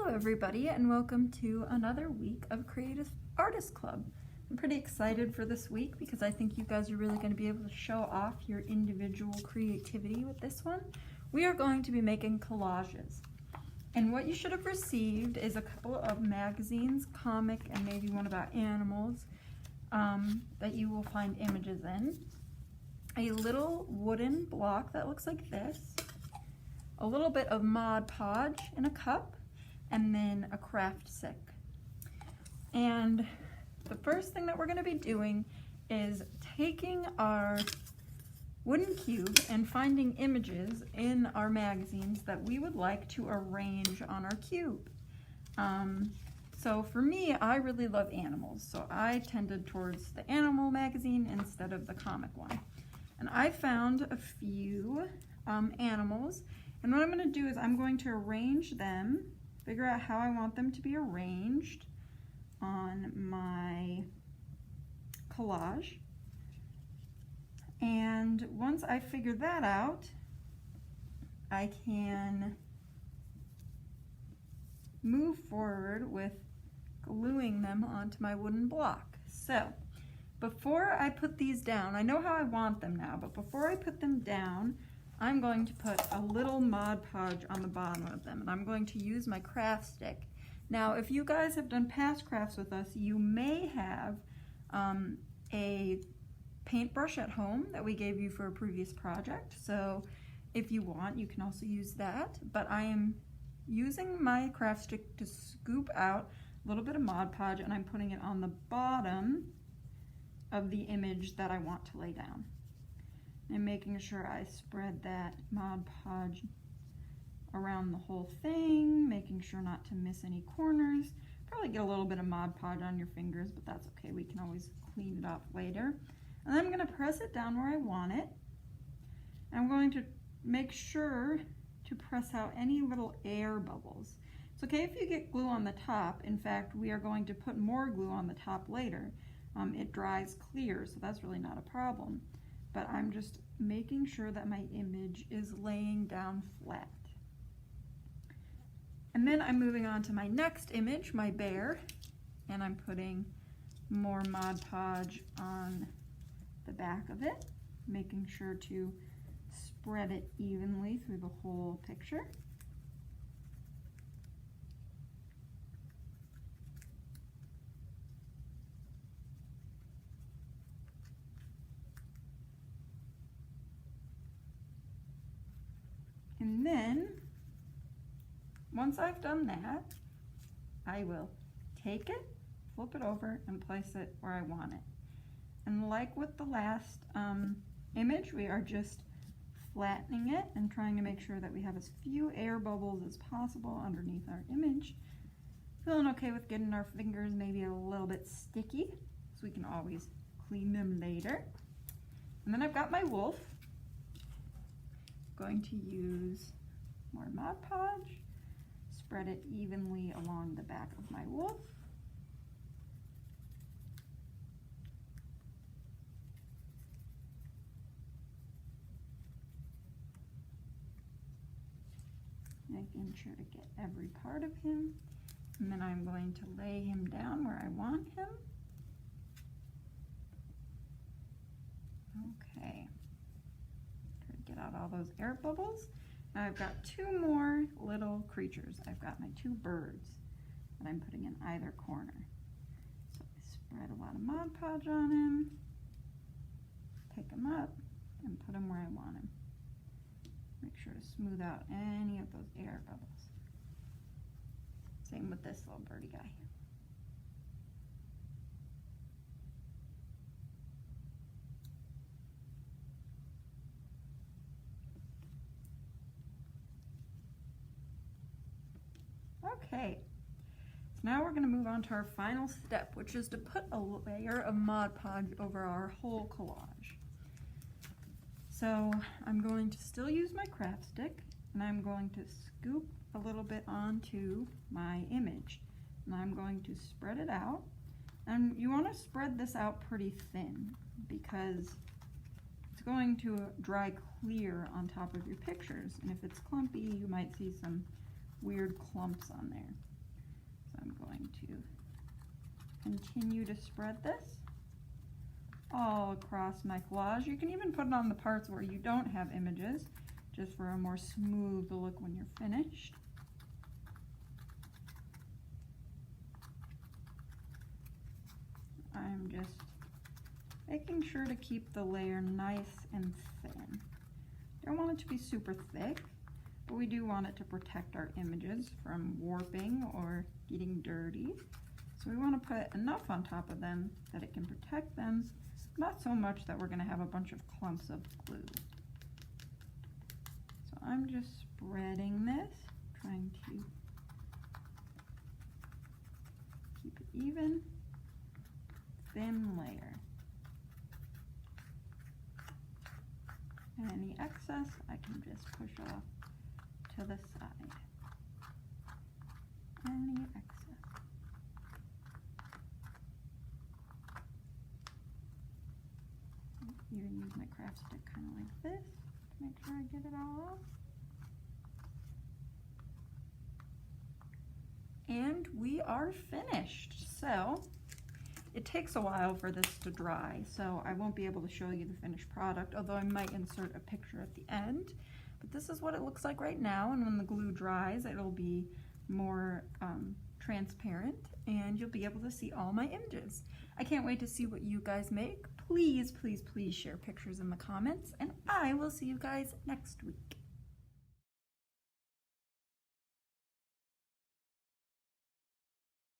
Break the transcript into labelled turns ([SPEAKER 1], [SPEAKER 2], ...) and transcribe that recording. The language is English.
[SPEAKER 1] Hello everybody and welcome to another week of Creative Artist Club. I'm pretty excited for this week because I think you guys are really going to be able to show off your individual creativity with this one. We are going to be making collages. And what you should have received is a couple of magazines, comic, and maybe one about animals that you will find images in. A little wooden block that looks like this. A little bit of Mod Podge in a cup, and then a craft stick. And the first thing that we're going to be doing is taking our wooden cube and finding images in our magazines that we would like to arrange on our cube. So for me, I really love animals, so I tended towards the animal magazine instead of the comic one. And I found a few animals. And what I'm going to do is I'm going to arrange them, figure out how I want them to be arranged on my collage. And once I figure that out, I can move forward with gluing them onto my wooden block. So before I put these down, I know how I want them now, but before I put them down, I'm going to put a little Mod Podge on the bottom of them, and I'm going to use my craft stick. Now, if you guys have done past crafts with us, you may have a paintbrush at home that we gave you for a previous project. So if you want, you can also use that. But I am using my craft stick to scoop out a little bit of Mod Podge, and I'm putting it on the bottom of the image that I want to lay down. And making sure I spread that Mod Podge around the whole thing, making sure not to miss any corners. Probably get a little bit of Mod Podge on your fingers, but that's okay. We can always clean it off later. And then I'm going to press it down where I want it. I'm going to make sure to press out any little air bubbles. It's okay if you get glue on the top. In fact, we are going to put more glue on the top later. It dries clear, so that's really not a problem. But I'm just making sure that my image is laying down flat. And then I'm moving on to my next image, my bear, and I'm putting more Mod Podge on the back of it, making sure to spread it evenly through the whole picture. And then, once I've done that, I will take it, flip it over, and place it where I want it. And like with the last image, we are just flattening it and trying to make sure that we have as few air bubbles as possible underneath our image. Feeling okay with getting our fingers maybe a little bit sticky, so we can always clean them later. And then I've got my wolf. Going to use more Mod Podge, spread it evenly along the back of my wolf. Making sure to get every part of him. And then I'm going to lay him down where I want him. Okay. Get out all those air bubbles. Now I've got two more little creatures. I've got my two birds that I'm putting in either corner. So I spread a lot of Mod Podge on him, pick him up, and put him where I want him. Make sure to smooth out any of those air bubbles. Same with this little birdie guy. Okay, so now we're going to move on to our final step, which is to put a layer of Mod Podge over our whole collage. So I'm going to still use my craft stick, and I'm going to scoop a little bit onto my image. And I'm going to spread it out. And you want to spread this out pretty thin because it's going to dry clear on top of your pictures. And if it's clumpy, you might see some weird clumps on there. I'm going to continue to spread this all across my collage. You can even put it on the parts where you don't have images, just for a more smooth look when you're finished. I'm just making sure to keep the layer nice and thin. Don't want it to be super thick, but we do want it to protect our images from warping or getting dirty. So we want to put enough on top of them that it can protect them, not so much that we're going to have a bunch of clumps of glue. So I'm just spreading this, trying to keep it even, thin layer. And any excess I can just push off to the side. Any excess. Even use my craft stick kind of like this to make sure I get it all off. And we are finished. So it takes a while for this to dry, so I won't be able to show you the finished product, although I might insert a picture at the end. But this is what it looks like right now, and when the glue dries, it'll be more transparent, and you'll be able to see all my images. I can't wait to see what you guys make. Please, please, please share pictures in the comments, and I will see you guys next week.